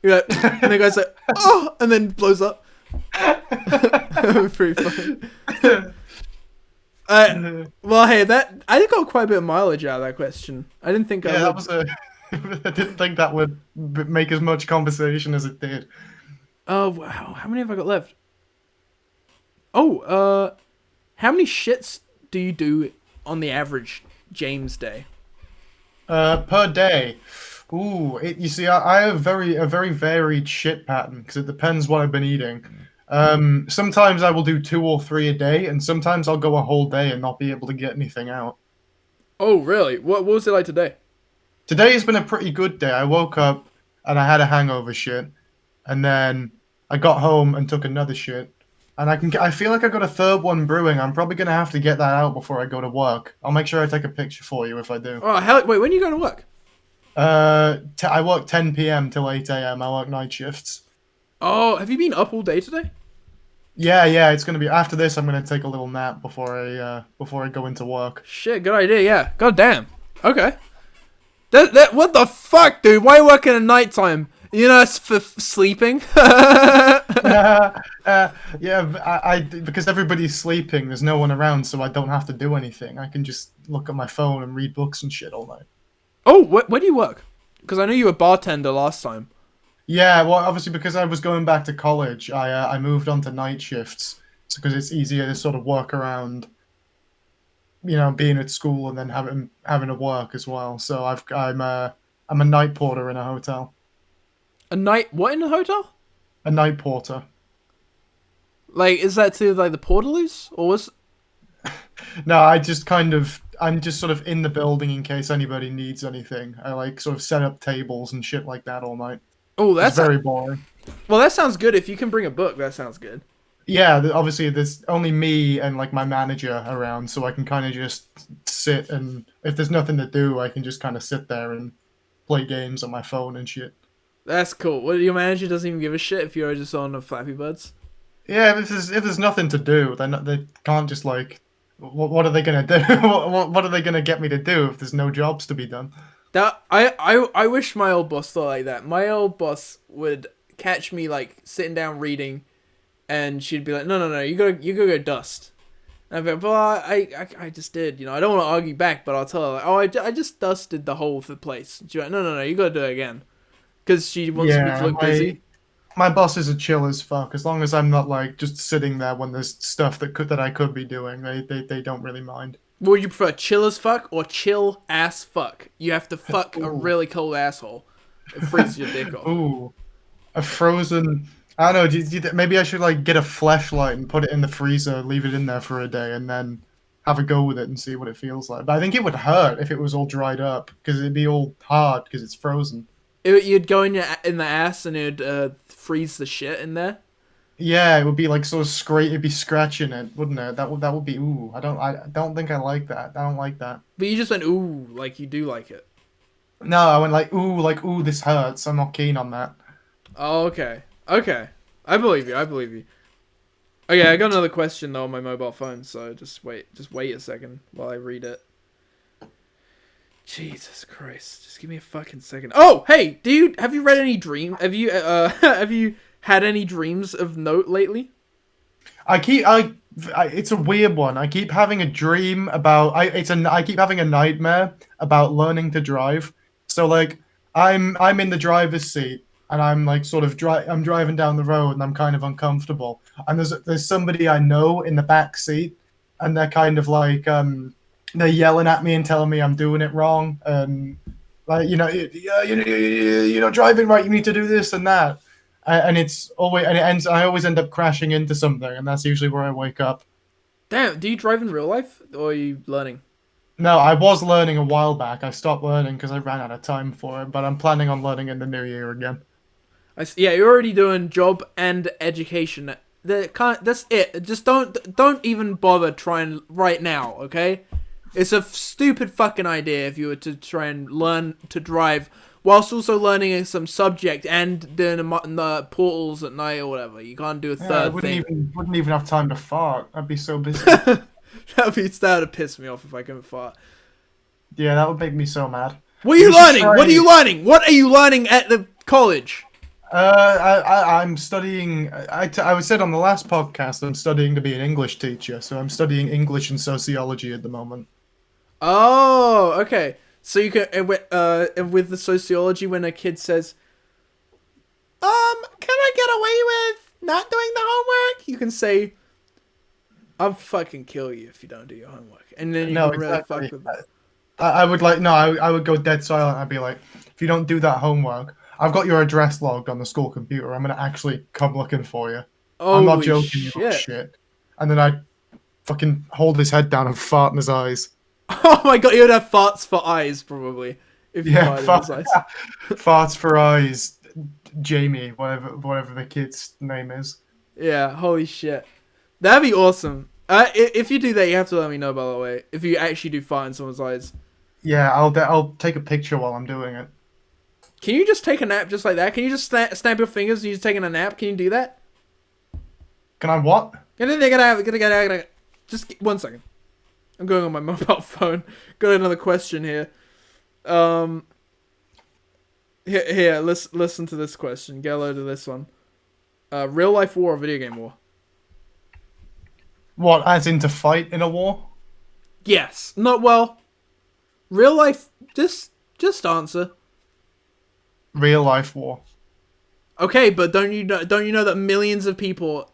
You're like, and the guy's like, oh, and then blows up. Pretty funny. Well, hey, I got quite a bit of mileage out of that question. I didn't think I would. I didn't think that would make as much conversation as it did. Oh, wow. How many have I got left? Oh, how many shits do you do on the average James day? Per day. Ooh, you see, I have a very varied shit pattern because it depends what I've been eating. Sometimes I will do 2 or 3 a day, and sometimes I'll go a whole day and not be able to get anything out. Oh, really? What was it like today? Today has been a pretty good day. I woke up and I had a hangover shit, and then I got home and took another shit, and I feel like I got a third one brewing. I'm probably gonna have to get that out before I go to work. I'll make sure I take a picture for you if I do. Oh, hell, wait, when are you going to work? I work 10 p.m. till 8 a.m. I work night shifts. Oh, have you been up all day today? Yeah. It's gonna be after this. I'm gonna take a little nap before I go into work. Shit, good idea, yeah. God damn. Okay. What the fuck, dude? Why are you working at nighttime? You know, it's for sleeping. Yeah, because everybody's sleeping. There's no one around, so I don't have to do anything. I can just look at my phone and read books and shit all night. Oh, where do you work? Because I know you were a bartender last time. Yeah, well, obviously because I was going back to college, I moved on to night shifts, because it's easier to sort of work around, being at school and then having to work as well. So I'm a night porter in a hotel. What in a hotel? A night porter. Like, is that to like the portaloos, or was? No, I'm just sort of in the building in case anybody needs anything. I like sort of set up tables and shit like that all night. Oh, that's very boring. Well, that sounds good. If you can bring a book, that sounds good. Yeah, obviously there's only me and like my manager around, so I can kind of just sit, and if there's nothing to do, I can just kind of sit there and play games on my phone and shit. That's cool. What, your manager doesn't even give a shit if you're just on the Flappy Birds? Yeah, if there's nothing to do, then they can't just like. What are they gonna do? What are they gonna get me to do if there's no jobs to be done? I wish my old boss thought like that. My old boss would catch me like sitting down reading, and she'd be like, "No, you gotta go dust." And I'd be like, "Well, I just did. I don't want to argue back, but I'll tell her like, oh, I just dusted the whole of the place." And she's like, "No, you gotta do it again," because she wants me to look busy. My bosses are chill as fuck. As long as I'm not like just sitting there when there's stuff that I could be doing, they don't really mind. Would you prefer chill as fuck or chill ass fuck? You have to fuck a really cold asshole. It freezes your dick off. Ooh, a frozen. I don't know. Maybe I should like get a fleshlight and put it in the freezer, leave it in there for a day, and then have a go with it and see what it feels like. But I think it would hurt if it was all dried up because it'd be all hard because it's frozen. You'd go in the ass and it'd freeze the shit in there. Yeah, it would be like sort of it'd be scratching it, wouldn't it? That would be ooh. I don't think I like that. I don't like that. But you just went ooh, like you do like it. No, I went like ooh, this hurts. I'm not keen on that. Oh, okay. I believe you. Okay, I got another question though on my mobile phone, so just wait a second while I read it. Jesus Christ! Just give me a fucking second. Oh, hey, have you read any dream? Have you have you had any dreams of note lately? It's a weird one. I keep having a dream about. I keep having a nightmare about learning to drive. So like, I'm in the driver's seat and I'm like sort of I'm driving down the road and I'm kind of uncomfortable. And there's somebody I know in the back seat, and they're kind of like they're yelling at me and telling me I'm doing it wrong, and like you're not driving right. You need to do this and that, and I always end up crashing into something, and that's usually where I wake up. Damn, do you drive in real life or are you learning? No, I was learning a while back. I stopped learning because I ran out of time for it, but I'm planning on learning in the new year again. Yeah, you're already doing job and education. That's it. Just don't even bother trying right now, okay? It's a stupid fucking idea if you were to try and learn to drive whilst also learning some subject and doing the portals at night or whatever. You can't do a Yeah, I third thing. wouldn't even have time to fart. I'd be so busy. That would piss me off if I couldn't fart. Yeah, that would make me so mad. What are you We should learning? What are try- you learning? What are you learning at the college? I'm studying. I was said on the last podcast I'm studying to be an English teacher, so I'm studying English and sociology at the moment. Oh, okay. So you can with the sociology, when a kid says, can I get away with not doing the homework? You can say, I'll fucking kill you if you don't do your homework, and then you No, can really exactly. fuck with them. I would like no. I would go dead silent. I'd be like, if you don't do that homework, I've got your address logged on the school computer. I'm gonna actually come looking for you. I'm not Holy joking. You little shit! shit. And then I'd fucking hold his head down and fart in his eyes. Oh my god, you would have farts for eyes probably if you Yeah, farted in his eyes. farts for eyes. Jamie, whatever the kid's name is. Yeah, holy shit, that'd be awesome. If you do that, you have to let me know. By the way, if you actually do fart in someone's eyes. Yeah, I'll take a picture while I'm doing it. Can you just take a nap just like that? Can you just snap your fingers and you're just taking a nap? Can you do that? Can I what? Just 1 second. I'm going on my mobile phone. Got another question here. Here, listen to this question. Get a load of this one. Real life war or video game war? What, as in to fight in a war? Yes. Not well. Real life. Just answer. Real life war. Okay, but don't you know that millions of people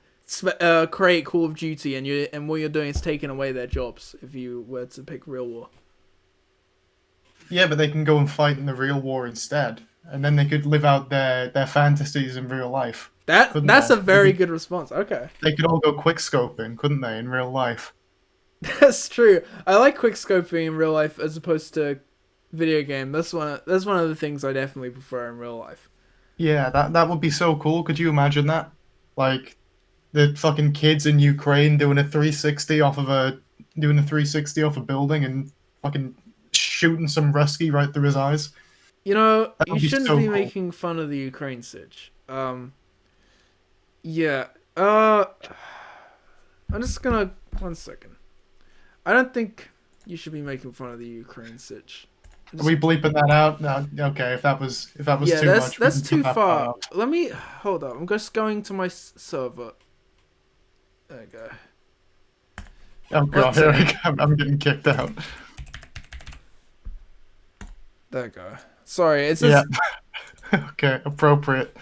create Call of Duty and what you're doing is taking away their jobs if you were to pick real war. Yeah, but they can go and fight in the real war instead, and then they could live out their fantasies in real life. That's a very good response. Okay. They could all go quick scoping, couldn't they, in real life? That's true. I like quick scoping in real life as opposed to video game. That's one of the things I definitely prefer in real life. Yeah, that would be so cool. Could you imagine that? Like the fucking kids in Ukraine doing a 360 off a building and fucking shooting some Rusky right through his eyes. You know, That you would be shouldn't so be cool. making fun of the Ukraine sitch. Yeah. I'm just gonna 1 second. I don't think you should be making fun of the Ukraine sitch. Are we bleeping that out? No, okay. If that was too much, we that's can too cut that part far. out. Let me hold up. I'm just going to my server. There you go. Oh god, here I go. I'm getting kicked out. There you go. Sorry, it's just... Yeah. Okay, appropriate.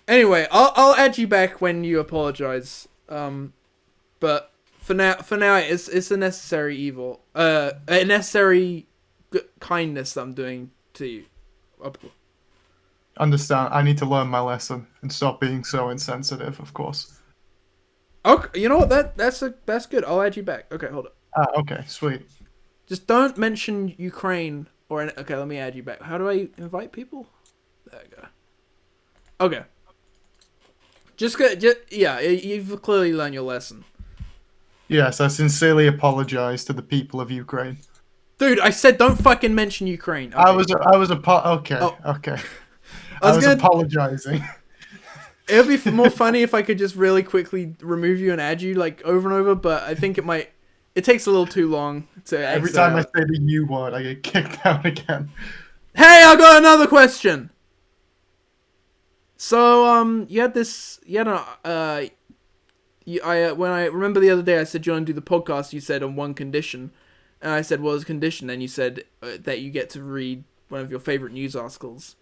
Anyway, I'll add you back when you apologize. But for now, it's a necessary evil. A necessary kindness that I'm doing to you. Understand. I need to learn my lesson and stop being so insensitive. Of course. Okay, you know what? That's good. I'll add you back. Okay, hold up. Okay, sweet. Just don't mention Ukraine or okay. Let me add you back. How do I invite people? There you go. Okay. Yeah. You've clearly learned your lesson. Yes, I sincerely apologize to the people of Ukraine. Dude, I said don't fucking mention Ukraine. Okay. I was okay. Oh. Okay. I was apologizing. It would be more funny if I could just really quickly remove you and add you like over and over, but I think it takes a little too long to Every exit time I out. say the U word, I get kicked out again. Hey, I got another question. So, you had when I remember the other day I said you want to do the podcast, you said on one condition. And I said, what was the condition? And you said that you get to read one of your favorite news articles.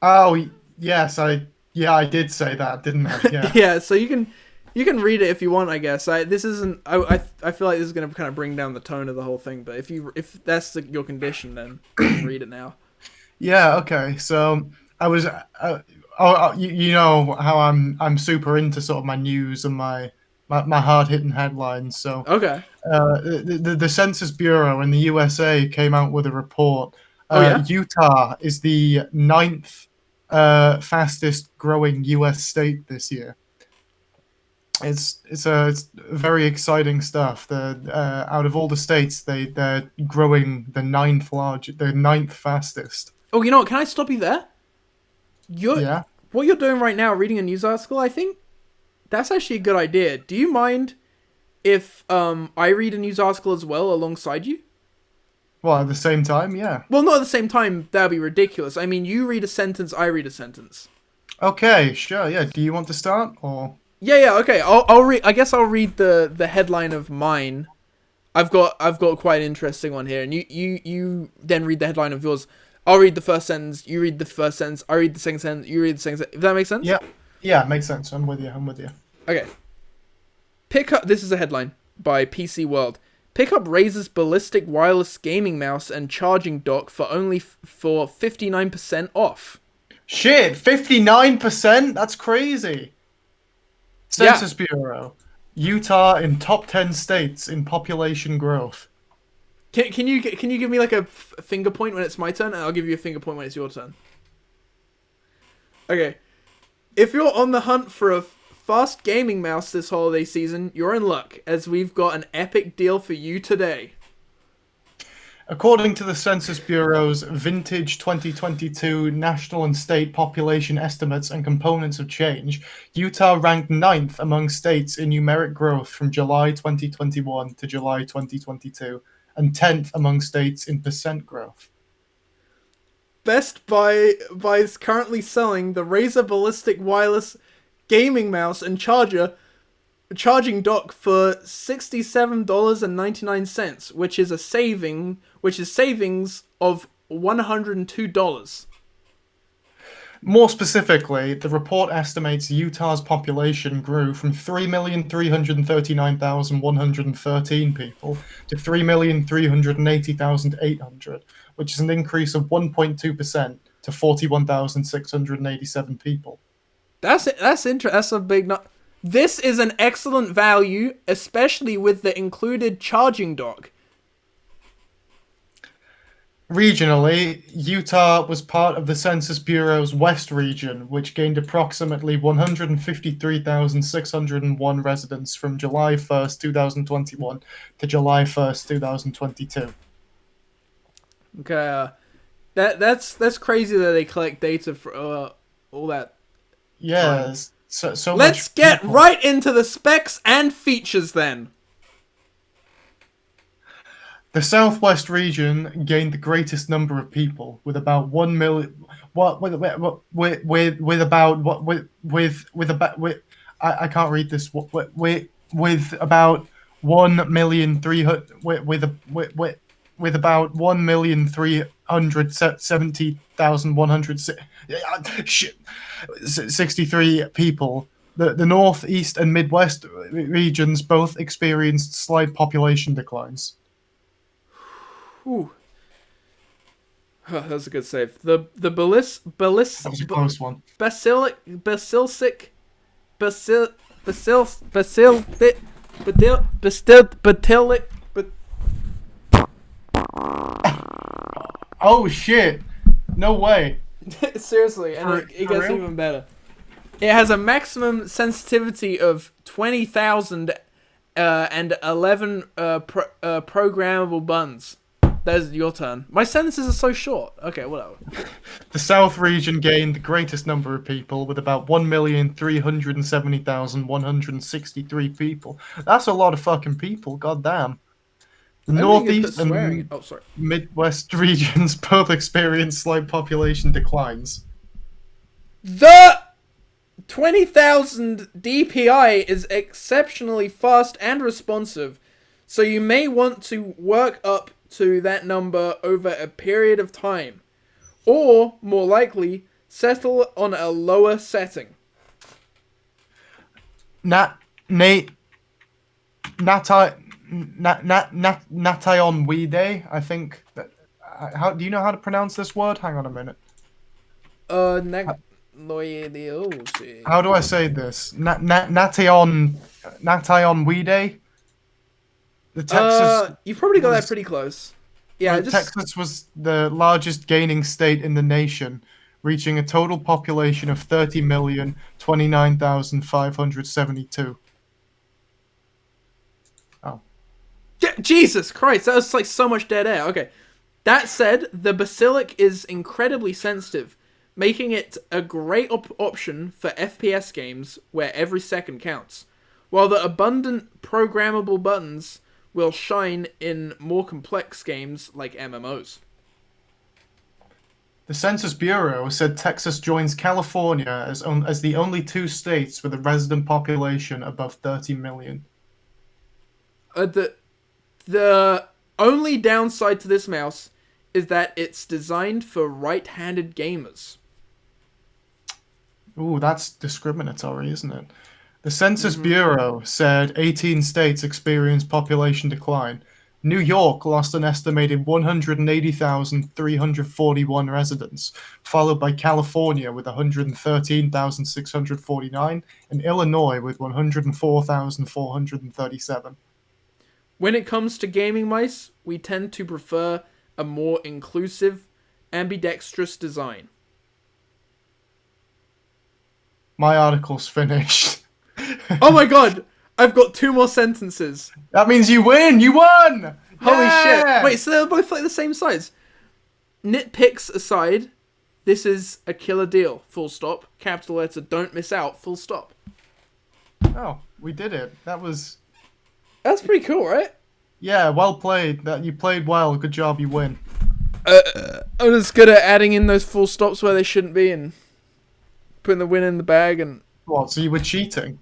Oh, yes, I did say that, didn't I? Yeah. Yeah, so you can read it if you want, I guess. I feel like this is going to kind of bring down the tone of the whole thing, but if that's your condition, then you can read it now. Yeah, okay. So I was you know how I'm super into sort of my news and my hard-hitting headlines. So Okay. the Census Bureau in the USA came out with a report. Oh, yeah? Utah is the 9th fastest growing US state this year. It's very exciting stuff. Out of all the states, they're growing the ninth fastest. Oh, you know what? Can I stop you there? You're Yeah. What you're doing right now, reading a news article. I think that's actually a good idea. Do you mind if I read a news article as well alongside you? Well, at the same time, yeah. Well, not at the same time. That'd be ridiculous. I mean, you read a sentence, I read a sentence. Okay, sure. Yeah. Do you want to start or? Yeah. Okay. I'll read. I guess I'll read the headline of mine. I've got quite an interesting one here, and you then read the headline of yours. I'll read the first sentence. You read the first sentence. I read the second sentence. You read the second sentence. If that makes sense. Yeah. Yeah, makes sense. I'm with you. I'm with you. Okay. Pick up. This is a headline by PC World. Pick up Razer's ballistic wireless gaming mouse and charging dock for only for 59% off. Shit, 59%? That's crazy. Census Bureau. Utah in top 10 states in population growth. Can you give me like a finger point when it's my turn, and I'll give you a finger point when it's your turn. Okay. If you're on the hunt for a fast gaming mouse this holiday season, you're in luck, as we've got an epic deal for you today. According to the Census Bureau's Vintage 2022 National and State Population Estimates and Components of Change, Utah ranked 9th among states in numeric growth from July 2021 to July 2022, and 10th among states in percent growth. Best Buy is currently selling the Razer Ballistic Wireless gaming mouse and charging dock for $67.99, which is savings of $102. More specifically, the report estimates Utah's population grew from 3,339,113 people to 3,380,800, which is an increase of 1.2% to 41,687 people. That's interesting. That's a big This is an excellent value, especially with the included charging dock. Regionally, Utah was part of the Census Bureau's West region, which gained approximately 153,601 residents from July 1st, 2021 to July 1st, 2022. Okay, that's crazy that they collect data for all that. Yes, so Let's much get people. right into the specs and features then. The Southwest region gained the greatest number of people, with about 1 million. I can't read this. With about 1,370,163 people. The North, East, and Midwest regions both experienced slight population declines. Whew. That was a good save. The That was a close one. Basilic Oh shit! No way. Seriously, and it gets real? even better. It has a maximum sensitivity of 20,000 and 11 programmable buttons. That's your turn. My sentences are so short. Okay, whatever. The South region gained the greatest number of people, with about 1,370,163 people. That's a lot of fucking people. Goddamn. The Northeast and Midwest regions both experienced slight population declines. The 20,000 DPI is exceptionally fast and responsive, so you may want to work up to that number over a period of time, or more likely, settle on a lower setting. Nation Wide, I think. How do you know how to pronounce this word? Hang on a minute. How do I say this? Nation Wide. The Texas. You've probably got that pretty close. Yeah, Texas was the largest gaining state in the nation, reaching a total population of 30,029,572. Oh. Jesus Christ, that was like so much dead air. Okay. That said, the Basilic is incredibly sensitive, making it a great option for FPS games where every second counts, while the abundant programmable buttons will shine in more complex games like MMOs. The Census Bureau said Texas joins California as the only two states with a resident population above 30 million. The only downside to this mouse is that it's designed for right-handed gamers. Ooh, that's discriminatory, isn't it? The Census Bureau said 18 states experienced population decline. New York lost an estimated 180,341 residents, followed by California with 113,649 and Illinois with 104,437. When it comes to gaming mice, we tend to prefer a more inclusive, ambidextrous design. My article's finished. Oh my god! I've got 2 more sentences. That means you win! You won! Holy Yeah! shit. Wait, so they're both like the same size. Nitpicks aside, this is a killer deal. Full stop. Capital letter, don't miss out. Full stop. Oh, we did it. That's pretty cool, right? Yeah, well played. That you played well. Good job, you win. I'm just good at adding in those full stops where they shouldn't be and putting the win in the bag and... What, so you were cheating?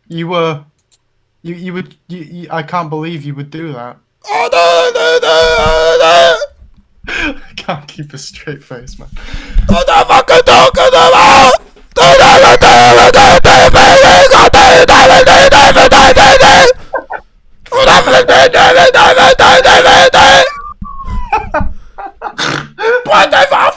You were... I can't believe you would do that. I can't keep a straight face, man. What the fuck are you talking about? What the fuck?